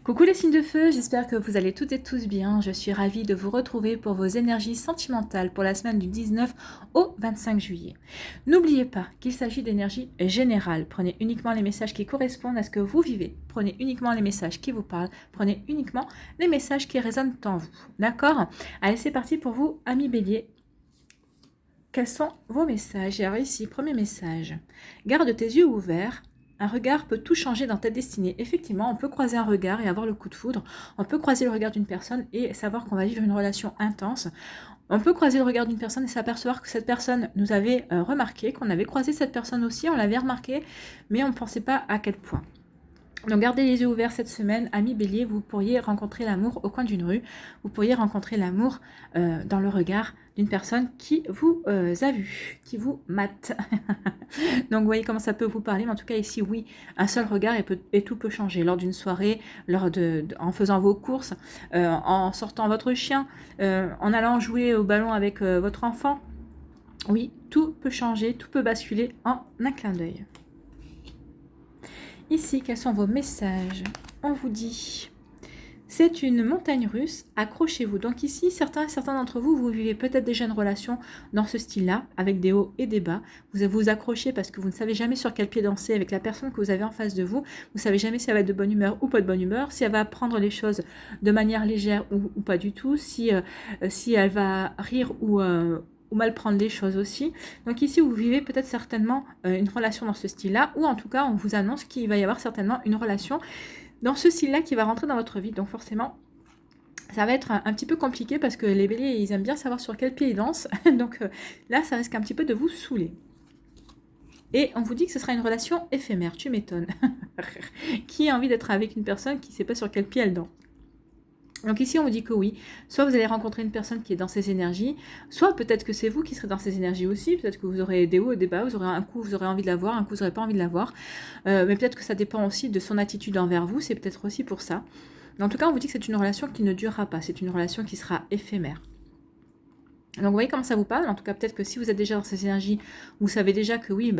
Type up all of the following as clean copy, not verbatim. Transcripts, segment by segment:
Coucou les signes de feu, j'espère que vous allez toutes et tous bien. Je suis ravie de vous retrouver pour vos énergies sentimentales pour la semaine du 19 au 25 juillet. N'oubliez pas qu'il s'agit d'énergie générale. Prenez uniquement les messages qui correspondent à ce que vous vivez. Prenez uniquement les messages qui vous parlent. Prenez uniquement les messages qui résonnent en vous. D'accord? Allez, c'est parti pour vous, amis bélier. Quels sont vos messages? Alors ici, premier message. Garde tes yeux ouverts. Un regard peut tout changer dans ta destinée. Effectivement, on peut croiser un regard et avoir le coup de foudre. On peut croiser le regard d'une personne et savoir qu'on va vivre une relation intense. On peut croiser le regard d'une personne et s'apercevoir que cette personne nous avait remarqué, qu'on avait croisé cette personne aussi, on l'avait remarqué, mais on ne pensait pas à quel point. Donc gardez les yeux ouverts cette semaine, amis bélier, vous pourriez rencontrer l'amour au coin d'une rue, vous pourriez rencontrer l'amour dans le regard d'une personne qui vous a vu, qui vous mate. Donc vous voyez comment ça peut vous parler, mais en tout cas ici oui, un seul regard et tout peut changer. Lors d'une soirée, en faisant vos courses, en sortant votre chien, en allant jouer au ballon avec votre enfant, oui, tout peut changer, tout peut basculer en un clin d'œil. Ici, quels sont vos messages? On vous dit, c'est une montagne russe, accrochez-vous. Donc ici, certains d'entre vous, vous vivez peut-être déjà une relation dans ce style-là, avec des hauts et des bas. Vous vous accrochez parce que vous ne savez jamais sur quel pied danser avec la personne que vous avez en face de vous. Vous ne savez jamais si elle va être de bonne humeur ou pas de bonne humeur, si elle va prendre les choses de manière légère ou pas du tout, si elle va rire ou mal prendre les choses aussi. Donc ici, vous vivez peut-être certainement une relation dans ce style-là, ou en tout cas, on vous annonce qu'il va y avoir certainement une relation dans ce style-là qui va rentrer dans votre vie. Donc forcément, ça va être un petit peu compliqué parce que les béliers, ils aiment bien savoir sur quel pied ils dansent. Donc là, ça risque un petit peu de vous saouler. Et on vous dit que ce sera une relation éphémère, tu m'étonnes. Qui a envie d'être avec une personne qui ne sait pas sur quel pied elle danse? Donc ici, on vous dit que oui, soit vous allez rencontrer une personne qui est dans ces énergies, soit peut-être que c'est vous qui serez dans ces énergies aussi, peut-être que vous aurez des hauts et des bas, vous aurez un coup, vous aurez envie de la voir, un coup, vous n'aurez pas envie de la voir, mais peut-être que ça dépend aussi de son attitude envers vous, c'est peut-être aussi pour ça. Mais en tout cas, on vous dit que c'est une relation qui ne durera pas, c'est une relation qui sera éphémère. Donc vous voyez comment ça vous parle. En tout cas, peut-être que si vous êtes déjà dans ces énergies, vous savez déjà que oui,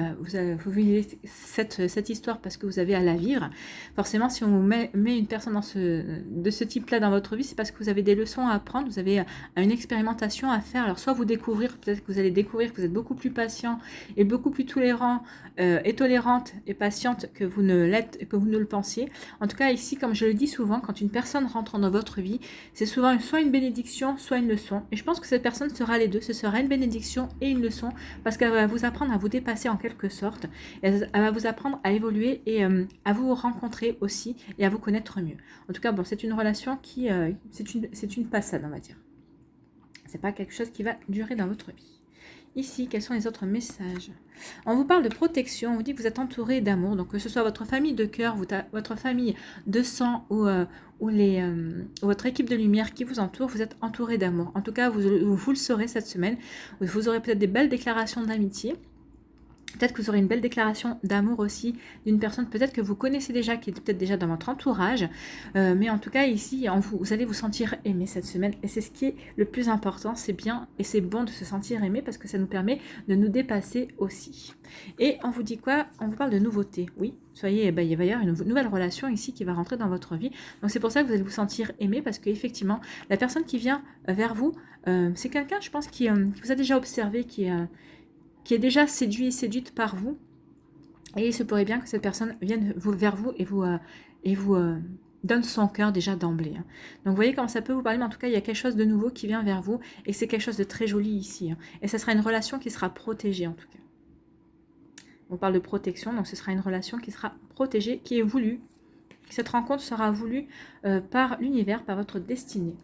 vous vivez cette histoire parce que vous avez à la vivre. Forcément, si on met une personne de ce type-là dans votre vie, c'est parce que vous avez des leçons à apprendre, vous avez une expérimentation à faire. Alors soit vous découvrir, peut-être que vous allez découvrir que vous êtes beaucoup plus patient et beaucoup plus tolérant et tolérante et patiente que vous ne le pensiez. En tout cas, ici, comme je le dis souvent, quand une personne rentre dans votre vie, c'est souvent soit une bénédiction, soit une leçon. Et je pense que cette personne sera les deux. Ce sera une bénédiction et une leçon parce qu'elle va vous apprendre à vous dépasser en quelque sorte. Elle va vous apprendre à évoluer et à vous rencontrer aussi et à vous connaître mieux. En tout cas, bon, c'est une relation qui... c'est une passade, on va dire. C'est pas quelque chose qui va durer dans votre vie. Ici, quels sont les autres messages? On vous parle de protection, on vous dit que vous êtes entouré d'amour, donc que ce soit votre famille de cœur, votre famille de sang ou votre équipe de lumière qui vous entoure, vous êtes entouré d'amour. En tout cas, vous le saurez cette semaine. Vous aurez peut-être des belles déclarations d'amitié. Peut-être que vous aurez une belle déclaration d'amour aussi d'une personne peut-être que vous connaissez déjà, qui est peut-être déjà dans votre entourage. Mais en tout cas, ici, vous allez vous sentir aimé cette semaine. Et c'est ce qui est le plus important. C'est bien et c'est bon de se sentir aimé parce que ça nous permet de nous dépasser aussi. Et on vous dit quoi? On vous parle de nouveautés. Oui, il va y avoir une nouvelle relation ici qui va rentrer dans votre vie. Donc c'est pour ça que vous allez vous sentir aimé parce qu'effectivement, la personne qui vient vers vous, c'est quelqu'un, je pense, qui vous a déjà observé, qui est déjà séduit et séduite par vous. Et il se pourrait bien que cette personne vienne vers vous et vous donne son cœur déjà d'emblée. Donc vous voyez comment ça peut vous parler, mais en tout cas, il y a quelque chose de nouveau qui vient vers vous et c'est quelque chose de très joli ici. Et ça sera une relation qui sera protégée en tout cas. On parle de protection, donc ce sera une relation qui sera protégée, qui est voulue. Cette rencontre sera voulue par l'univers, par votre destinée.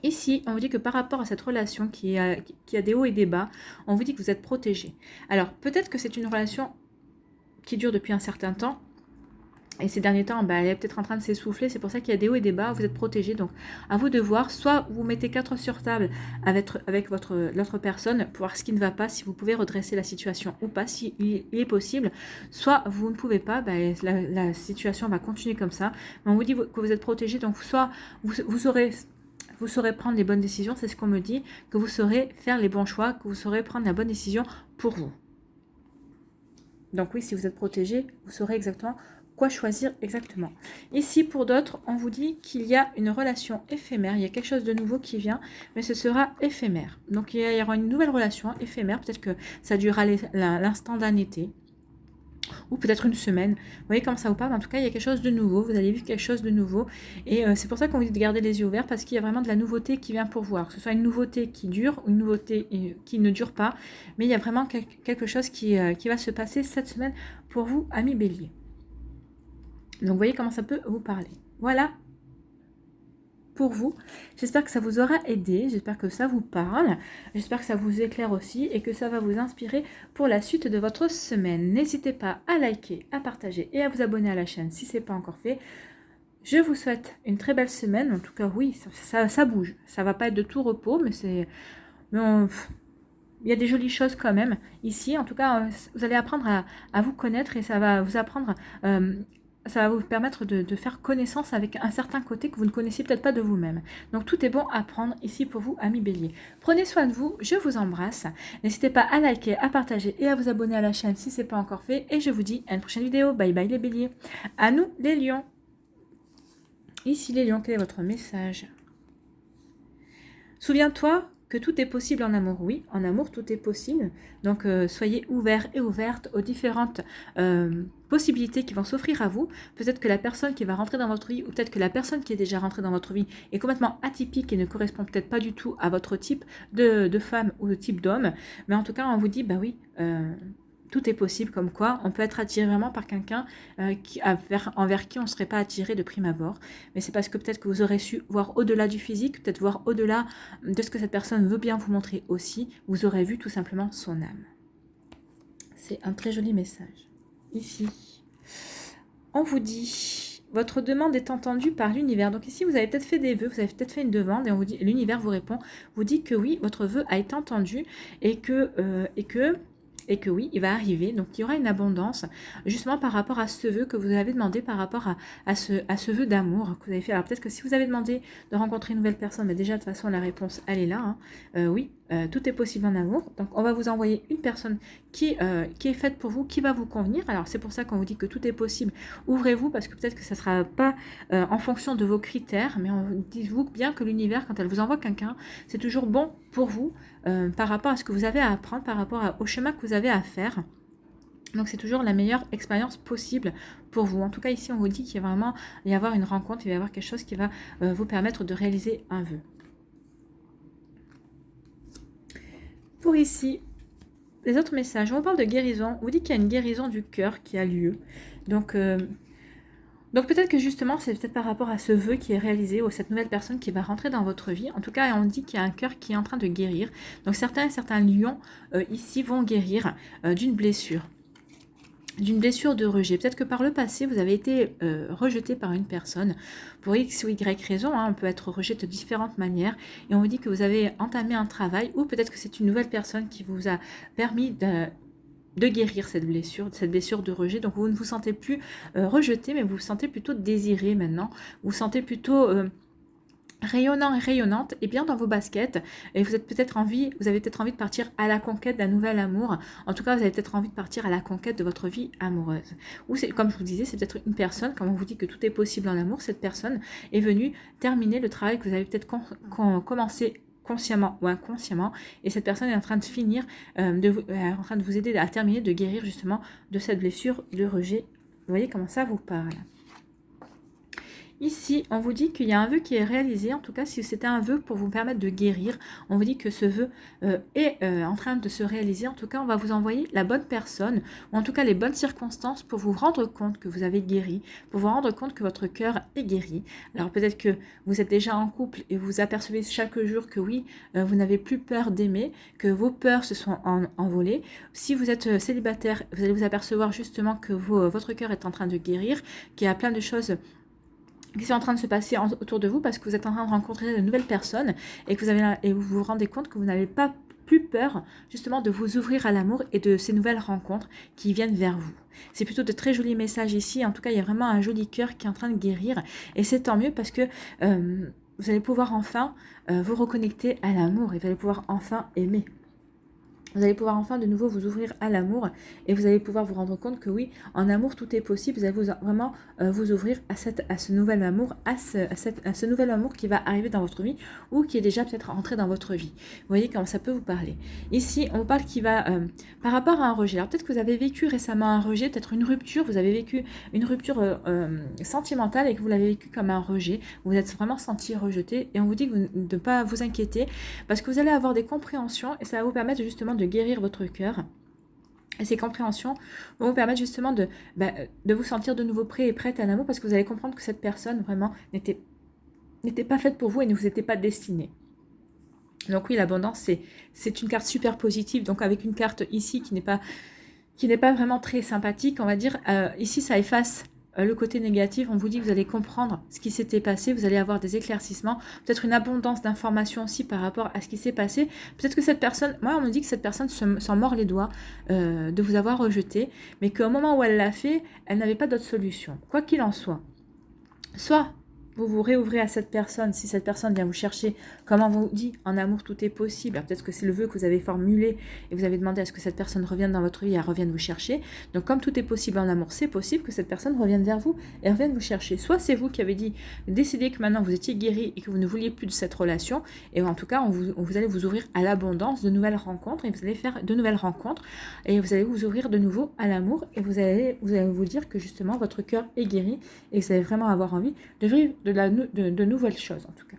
Ici, on vous dit que par rapport à cette relation qui a des hauts et des bas, on vous dit que vous êtes protégé. Alors, peut-être que c'est une relation qui dure depuis un certain temps, et ces derniers temps, elle est peut-être en train de s'essouffler, c'est pour ça qu'il y a des hauts et des bas, vous êtes protégé. Donc, à vous de voir, soit vous mettez 4 sur table avec l'autre personne pour voir ce qui ne va pas, si vous pouvez redresser la situation ou pas, si il est possible, soit vous ne pouvez pas, la situation va continuer comme ça. Mais on vous dit que vous êtes protégé, donc soit vous saurez prendre les bonnes décisions, c'est ce qu'on me dit, que vous saurez faire les bons choix, que vous saurez prendre la bonne décision pour vous. Donc oui, si vous êtes protégé, vous saurez exactement quoi choisir exactement. Ici, pour d'autres, on vous dit qu'il y a une relation éphémère, il y a quelque chose de nouveau qui vient, mais ce sera éphémère. Donc, il y aura une nouvelle relation éphémère, peut-être que ça durera l'instant d'un été, ou peut-être une semaine. Vous voyez comment ça vous parle? En tout cas, il y a quelque chose de nouveau, vous allez vivre quelque chose de nouveau, et c'est pour ça qu'on vous dit de garder les yeux ouverts, parce qu'il y a vraiment de la nouveauté qui vient pour voir, que ce soit une nouveauté qui dure, ou une nouveauté qui ne dure pas, mais il y a vraiment quelque chose qui va se passer cette semaine pour vous, amis Bélier. Donc, vous voyez comment ça peut vous parler. Voilà pour vous. J'espère que ça vous aura aidé, j'espère que ça vous parle, j'espère que ça vous éclaire aussi et que ça va vous inspirer pour la suite de votre semaine. N'hésitez pas à liker, à partager et à vous abonner à la chaîne si ce n'est pas encore fait. Je vous souhaite une très belle semaine. En tout cas, oui, ça bouge. Ça va pas être de tout repos, mais il y a des jolies choses quand même ici. En tout cas, vous allez apprendre à vous connaître et ça va vous apprendre... ça va vous permettre de faire connaissance avec un certain côté que vous ne connaissiez peut-être pas de vous-même. Donc tout est bon à prendre ici pour vous, amis Bélier. Prenez soin de vous, je vous embrasse. N'hésitez pas à liker, à partager et à vous abonner à la chaîne si ce n'est pas encore fait. Et je vous dis à une prochaine vidéo. Bye bye les Béliers. À nous les Lions. Ici les Lions, quel est votre message? Souviens-toi que tout est possible en amour. Oui, en amour, tout est possible. Donc, soyez ouverts et ouvertes aux différentes possibilités qui vont s'offrir à vous. Peut-être que la personne qui va rentrer dans votre vie, ou peut-être que la personne qui est déjà rentrée dans votre vie est complètement atypique et ne correspond peut-être pas du tout à votre type de femme ou de type d'homme. Mais en tout cas, on vous dit, bah oui, tout est possible, comme quoi on peut être attiré vraiment par quelqu'un envers qui on ne serait pas attiré de prime abord. Mais c'est parce que peut-être que vous aurez su voir au-delà du physique, peut-être voir au-delà de ce que cette personne veut bien vous montrer aussi. Vous aurez vu tout simplement son âme. C'est un très joli message. Ici, on vous dit, votre demande est entendue par l'univers. Donc ici, vous avez peut-être fait des vœux, vous avez peut-être fait une demande et on vous dit, l'univers vous répond, vous dit que oui, votre vœu a été entendu et que oui, il va arriver. Donc, il y aura une abondance, justement par rapport à ce vœu que vous avez demandé, par rapport à ce vœu d'amour que vous avez fait. Alors, peut-être que si vous avez demandé de rencontrer une nouvelle personne, mais déjà, de toute façon, la réponse, elle est là. Hein. Oui, tout est possible en amour. Donc, on va vous envoyer une personne qui est faite pour vous, qui va vous convenir. Alors, c'est pour ça qu'on vous dit que tout est possible. Ouvrez-vous, parce que peut-être que ça ne sera pas en fonction de vos critères, mais dites-vous bien que l'univers, quand elle vous envoie quelqu'un, c'est toujours bon pour vous, par rapport à ce que vous avez à apprendre, par rapport au chemin que vous avez à faire. Donc c'est toujours la meilleure expérience possible pour vous. En tout cas ici on vous dit qu'il va vraiment y avoir une rencontre, il va y avoir quelque chose qui va vous permettre de réaliser un vœu. Pour ici, les autres messages, on vous parle de guérison, on vous dit qu'il y a une guérison du cœur qui a lieu. Donc peut-être que justement, c'est peut-être par rapport à ce vœu qui est réalisé ou cette nouvelle personne qui va rentrer dans votre vie. En tout cas, on dit qu'il y a un cœur qui est en train de guérir. Donc certains lions ici vont guérir d'une blessure de rejet. Peut-être que par le passé, vous avez été rejeté par une personne pour X ou Y raison. Hein, on peut être rejeté de différentes manières. Et on vous dit que vous avez entamé un travail ou peut-être que c'est une nouvelle personne qui vous a permis de guérir cette blessure de rejet. Donc vous ne vous sentez plus rejeté, mais vous vous sentez plutôt désiré maintenant. Vous vous sentez plutôt rayonnant et rayonnante et bien dans vos baskets. Et vous avez peut-être envie de partir à la conquête d'un nouvel amour. En tout cas, vous avez peut-être envie de partir à la conquête de votre vie amoureuse. Ou c'est, comme je vous disais, c'est peut-être une personne, comme on vous dit que tout est possible en amour, cette personne est venue terminer le travail que vous avez peut-être commencé consciemment ou inconsciemment, et cette personne est en train de finir, en train de vous aider à terminer, de guérir justement de cette blessure de rejet. Vous voyez comment ça vous parle. Ici, on vous dit qu'il y a un vœu qui est réalisé, en tout cas si c'était un vœu pour vous permettre de guérir, on vous dit que ce vœu est en train de se réaliser. En tout cas, on va vous envoyer la bonne personne, ou en tout cas les bonnes circonstances pour vous rendre compte que vous avez guéri, pour vous rendre compte que votre cœur est guéri. Alors peut-être que vous êtes déjà en couple et vous apercevez chaque jour que oui, vous n'avez plus peur d'aimer, que vos peurs se sont envolées. Si vous êtes célibataire, vous allez vous apercevoir justement que votre cœur est en train de guérir, qu'il y a plein de choses qui sont en train de se passer autour de vous parce que vous êtes en train de rencontrer de nouvelles personnes et que vous vous rendez compte que vous n'avez pas plus peur justement de vous ouvrir à l'amour et de ces nouvelles rencontres qui viennent vers vous. C'est plutôt de très jolis messages ici. En tout cas, il y a vraiment un joli cœur qui est en train de guérir et c'est tant mieux parce que vous allez pouvoir enfin vous reconnecter à l'amour et vous allez pouvoir enfin aimer. Vous allez pouvoir enfin de nouveau vous ouvrir à l'amour et vous allez pouvoir vous rendre compte que oui, en amour, tout est possible. Vous allez vraiment vous ouvrir à ce nouvel amour, à ce nouvel amour qui va arriver dans votre vie ou qui est déjà peut-être rentré dans votre vie. Vous voyez comment ça peut vous parler. Ici, on parle qui va par rapport à un rejet. Alors peut-être que vous avez vécu récemment un rejet, peut-être une rupture. Vous avez vécu une rupture sentimentale et que vous l'avez vécu comme un rejet. Vous vous êtes vraiment senti rejeté et on vous dit de ne pas vous inquiéter parce que vous allez avoir des compréhensions et ça va vous permettre justement de guérir votre cœur. Et ces compréhensions vont vous permettre justement de vous sentir de nouveau prêt et prête à l'amour parce que vous allez comprendre que cette personne vraiment n'était pas faite pour vous et ne vous était pas destinée. Donc oui, l'abondance, c'est une carte super positive. Donc avec une carte ici qui n'est pas vraiment très sympathique, on va dire, ici ça efface le côté négatif. On vous dit que vous allez comprendre ce qui s'était passé, vous allez avoir des éclaircissements, peut-être une abondance d'informations aussi par rapport à ce qui s'est passé. Peut-être que cette personne, moi on me dit que cette personne s'en mord les doigts de vous avoir rejeté, mais qu'au moment où elle l'a fait, elle n'avait pas d'autre solution. Quoi qu'il en soit, soit vous vous réouvrez à cette personne, si cette personne vient vous chercher, comme on vous dit, en amour tout est possible. Peut-être que c'est le vœu que vous avez formulé et vous avez demandé à ce que cette personne revienne dans votre vie et elle revienne vous chercher. Donc comme tout est possible en amour, c'est possible que cette personne revienne vers vous et revienne vous chercher. Soit c'est vous qui avez décidé que maintenant vous étiez guéri et que vous ne vouliez plus de cette relation, et en tout cas vous allez vous ouvrir à l'abondance, de nouvelles rencontres, et vous allez faire de nouvelles rencontres, et vous allez vous ouvrir de nouveau à l'amour, et vous allez vous dire que justement votre cœur est guéri et que vous allez vraiment avoir envie de vivre de nouvelles choses en tout cas.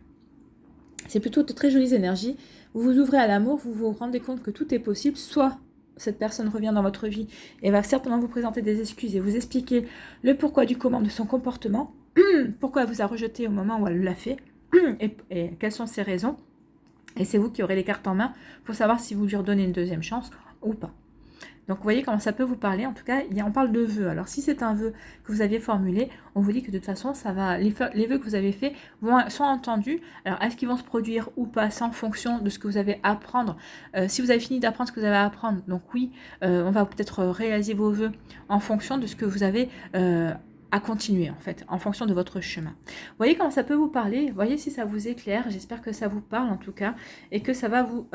C'est plutôt de très jolies énergies. Vous vous ouvrez à l'amour, vous vous rendez compte que tout est possible. Soit cette personne revient dans votre vie et va certainement vous présenter des excuses et vous expliquer le pourquoi du comment de son comportement, pourquoi elle vous a rejeté au moment où elle l'a fait et quelles sont ses raisons. Et c'est vous qui aurez les cartes en main pour savoir si vous lui redonnez une deuxième chance ou pas. Donc, vous voyez comment ça peut vous parler. En tout cas, on parle de vœux. Alors, si c'est un vœu que vous aviez formulé, on vous dit que de toute façon, les vœux que vous avez faits sont entendus. Alors, est-ce qu'ils vont se produire ou pas? C'est en fonction de ce que vous avez à apprendre. Si vous avez fini d'apprendre ce que vous avez à apprendre, donc oui, on va peut-être réaliser vos vœux en fonction de ce que vous avez à continuer en fait, en fonction de votre chemin. Vous voyez comment ça peut vous parler, vous voyez si ça vous éclaire, j'espère que ça vous parle en tout cas, et que ça va vous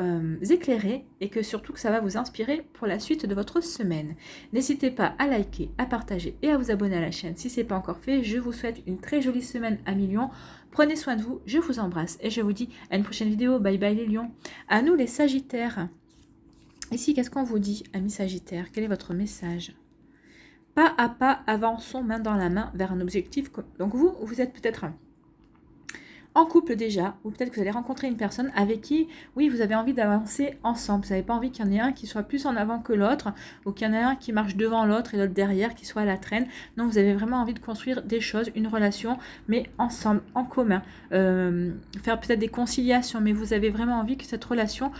éclairer, et que surtout que ça va vous inspirer pour la suite de votre semaine. N'hésitez pas à liker, à partager et à vous abonner à la chaîne si ce n'est pas encore fait. Je vous souhaite une très jolie semaine à millions. Prenez soin de vous, je vous embrasse et je vous dis à une prochaine vidéo. Bye bye les lions. À nous les sagittaires. Ici, qu'est-ce qu'on vous dit, amis sagittaires? Quel est votre message? Pas à pas, avançons main dans la main vers un objectif. Donc vous êtes peut-être en couple déjà, ou peut-être que vous allez rencontrer une personne avec qui, oui, vous avez envie d'avancer ensemble. Vous n'avez pas envie qu'il y en ait un qui soit plus en avant que l'autre, ou qu'il y en ait un qui marche devant l'autre et l'autre derrière, qui soit à la traîne. Non, vous avez vraiment envie de construire des choses, une relation, mais ensemble, en commun. Faire peut-être des conciliations, mais vous avez vraiment envie que cette relation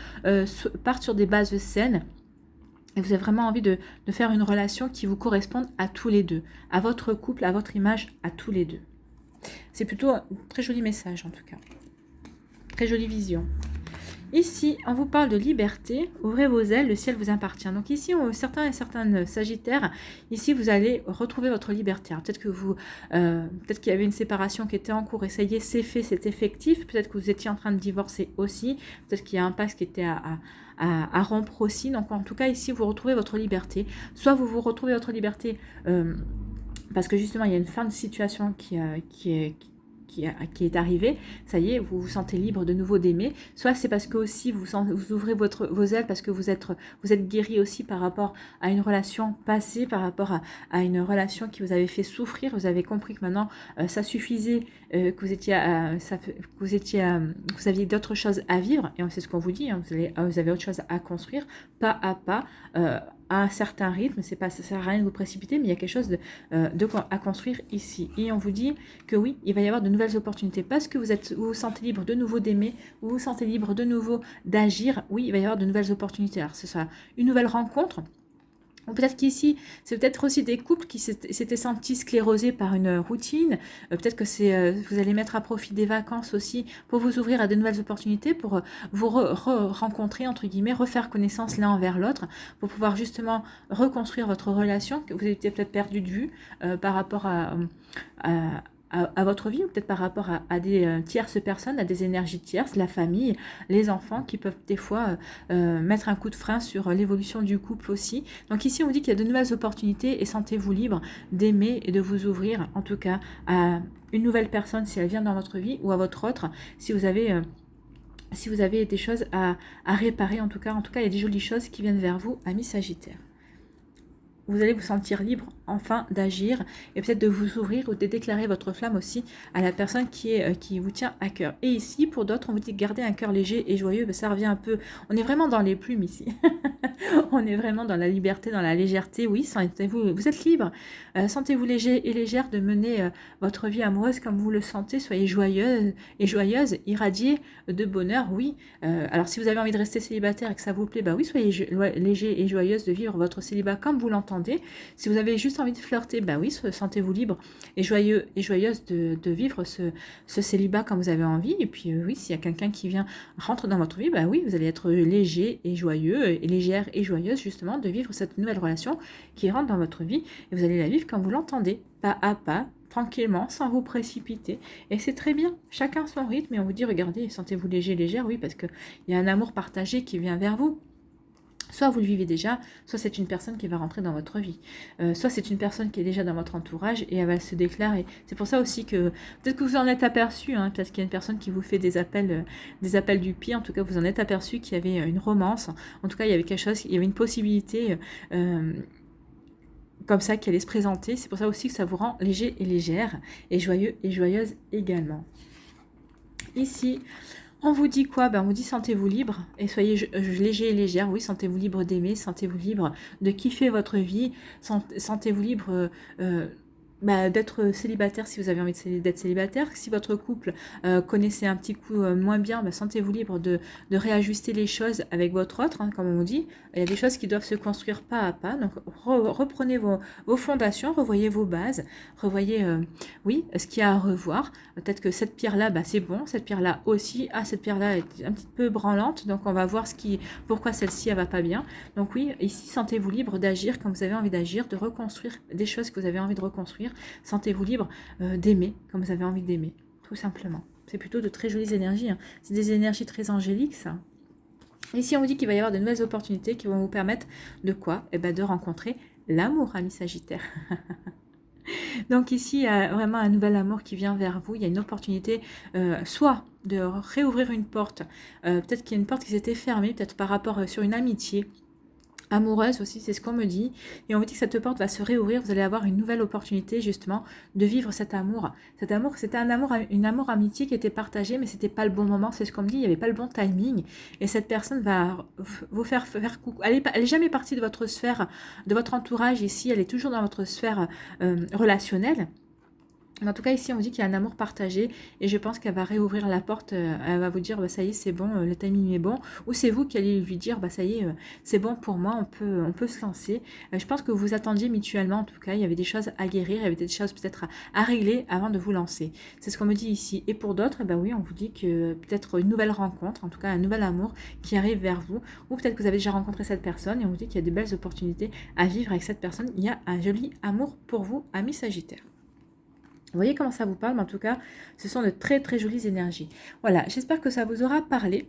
parte sur des bases saines. Et vous avez vraiment envie de faire une relation qui vous corresponde à tous les deux, à votre couple, à votre image, à tous les deux. C'est plutôt un très joli message en tout cas. Très jolie vision. Ici, on vous parle de liberté. Ouvrez vos ailes, le ciel vous appartient. Donc ici, certains et certaines sagittaires, ici vous allez retrouver votre liberté. Peut-être que peut-être qu'il y avait une séparation qui était en cours et ça y est, c'est fait, c'est effectif. Peut-être que vous étiez en train de divorcer aussi. Peut-être qu'il y a un passe qui était à rompre aussi. Donc en tout cas, ici, vous retrouvez votre liberté. Soit vous retrouvez votre liberté parce que justement, il y a une fin de situation qui est arrivée, ça y est, vous vous sentez libre de nouveau d'aimer, soit c'est parce que aussi vous ouvrez vos ailes parce que vous êtes guéri aussi par rapport à une relation passée, par rapport à une relation qui vous avait fait souffrir, vous avez compris que maintenant ça suffisait, que vous aviez d'autres choses à vivre, et c'est ce qu'on vous dit, hein, vous avez autre chose à construire, pas à pas, à un certain rythme, ça sert à rien de vous précipiter, mais il y a quelque chose à construire ici. Et on vous dit que oui, il va y avoir de nouvelles opportunités parce que vous vous sentez libre de nouveau d'aimer, vous vous sentez libre de nouveau d'agir. Oui, il va y avoir de nouvelles opportunités. Alors, ce sera une nouvelle rencontre. Ou peut-être qu'ici, c'est peut-être aussi des couples qui s'étaient sentis sclérosés par une routine. Peut-être que vous allez mettre à profit des vacances aussi pour vous ouvrir à de nouvelles opportunités, pour vous rencontrer, entre guillemets, refaire connaissance l'un envers l'autre, pour pouvoir justement reconstruire votre relation que vous étiez peut-être perdu de vue par rapport à votre vie, ou peut-être par rapport à des tierces personnes, à des énergies tierces, la famille, les enfants qui peuvent des fois mettre un coup de frein sur l'évolution du couple aussi. Donc ici, on vous dit qu'il y a de nouvelles opportunités et sentez-vous libre d'aimer et de vous ouvrir, en tout cas, à une nouvelle personne si elle vient dans votre vie, ou à votre autre, si vous avez des choses à réparer, en tout cas, il y a des jolies choses qui viennent vers vous, amis Sagittaire. Vous allez vous sentir libre enfin d'agir et peut-être de vous ouvrir ou de déclarer votre flamme aussi à la personne qui vous tient à cœur. Et ici, pour d'autres, on vous dit de garder un cœur léger et joyeux. Ben, ça revient un peu, on est vraiment dans les plumes ici. On est vraiment dans la liberté, dans la légèreté. Oui, sentez-vous, vous êtes libre. Sentez-vous léger et légère de mener votre vie amoureuse comme vous le sentez. Soyez joyeuse et joyeuse, irradiez de bonheur. Oui. Alors, si vous avez envie de rester célibataire et que ça vous plaît, bah oui, soyez léger et joyeuse de vivre votre célibat comme vous l'entendez. Si vous avez juste envie de flirter, bah oui, sentez-vous libre et joyeux et joyeuse de vivre ce célibat comme vous avez envie. Et puis oui, s'il y a quelqu'un qui rentre dans votre vie, bah oui, vous allez être léger et joyeux et légère et joyeuse justement de vivre cette nouvelle relation qui rentre dans votre vie, et vous allez la vivre comme vous l'entendez, pas à pas, tranquillement, sans vous précipiter. Et c'est très bien, chacun son rythme, et on vous dit, regardez, sentez-vous léger, légère, oui, parce qu'il y a un amour partagé qui vient vers vous. Soit vous le vivez déjà, soit c'est une personne qui va rentrer dans votre vie. Soit c'est une personne qui est déjà dans votre entourage et elle va se déclarer. C'est pour ça aussi que peut-être que vous en êtes aperçu, hein, parce qu'il y a une personne qui vous fait des appels du pied. En tout cas, vous en êtes aperçu qu'il y avait une romance. En tout cas, il y avait quelque chose, il y avait une possibilité comme ça qui allait se présenter. C'est pour ça aussi que ça vous rend léger et légère, et joyeux et joyeuse également. Ici, on vous dit quoi? Ben, on vous dit sentez-vous libre et soyez léger et légère. Oui, sentez-vous libre d'aimer, sentez-vous libre de kiffer votre vie, sentez-vous libre d'être célibataire si vous avez envie d'être célibataire. Si votre couple connaissait un petit coup moins bien, sentez-vous libre de réajuster les choses avec votre autre, hein, comme on dit. Il y a des choses qui doivent se construire pas à pas. Donc reprenez vos fondations, revoyez vos bases, revoyez oui, ce qu'il y a à revoir. Peut-être que cette pierre-là, c'est bon, cette pierre-là aussi. Ah, cette pierre-là est un petit peu branlante, donc on va voir pourquoi celle-ci, elle va pas bien. Donc oui, ici, sentez-vous libre d'agir comme vous avez envie d'agir, de reconstruire des choses que vous avez envie de reconstruire. Sentez-vous libre d'aimer comme vous avez envie d'aimer, tout simplement. C'est plutôt de très jolies énergies, hein. C'est des énergies très angéliques, ça. Ici, on vous dit qu'il va y avoir de nouvelles opportunités qui vont vous permettre de quoi? De rencontrer l'amour, ami Sagittaire. Donc ici, il y a vraiment un nouvel amour qui vient vers vous. Il y a une opportunité, soit de réouvrir une porte. Peut-être qu'il y a une porte qui s'était fermée, peut-être par rapport sur une amitié amoureuse aussi, c'est ce qu'on me dit. Et on me dit que cette porte va se réouvrir. Vous allez avoir une nouvelle opportunité justement de vivre cet amour. Cet amour, c'était une amour amitié qui était partagée, mais c'était pas le bon moment. C'est ce qu'on me dit. Il n'y avait pas le bon timing. Et cette personne va vous faire coucou. Elle est jamais partie de votre sphère, de votre entourage ici. Elle est toujours dans votre sphère relationnelle. En tout cas, ici, on dit qu'il y a un amour partagé et je pense qu'elle va réouvrir la porte. Elle va vous dire, ça y est, c'est bon, le timing est bon. Ou c'est vous qui allez lui dire, ça y est, c'est bon pour moi, on peut se lancer. Je pense que vous attendiez mutuellement, en tout cas, il y avait des choses à guérir, il y avait des choses peut-être à régler avant de vous lancer. C'est ce qu'on me dit ici. Et pour d'autres, oui, on vous dit que peut-être une nouvelle rencontre, en tout cas un nouvel amour qui arrive vers vous. Ou peut-être que vous avez déjà rencontré cette personne et on vous dit qu'il y a de belles opportunités à vivre avec cette personne. Il y a un joli amour pour vous, amis Sagittaire. Vous voyez comment ça vous parle, mais en tout cas, ce sont de très très jolies énergies. Voilà, j'espère que ça vous aura parlé.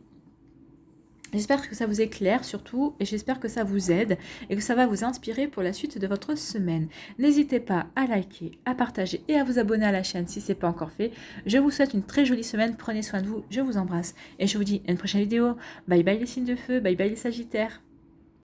J'espère que ça vous éclaire surtout, et j'espère que ça vous aide et que ça va vous inspirer pour la suite de votre semaine. N'hésitez pas à liker, à partager et à vous abonner à la chaîne si ce n'est pas encore fait. Je vous souhaite une très jolie semaine, prenez soin de vous, je vous embrasse et je vous dis à une prochaine vidéo. Bye bye les signes de feu, bye bye les Sagittaires.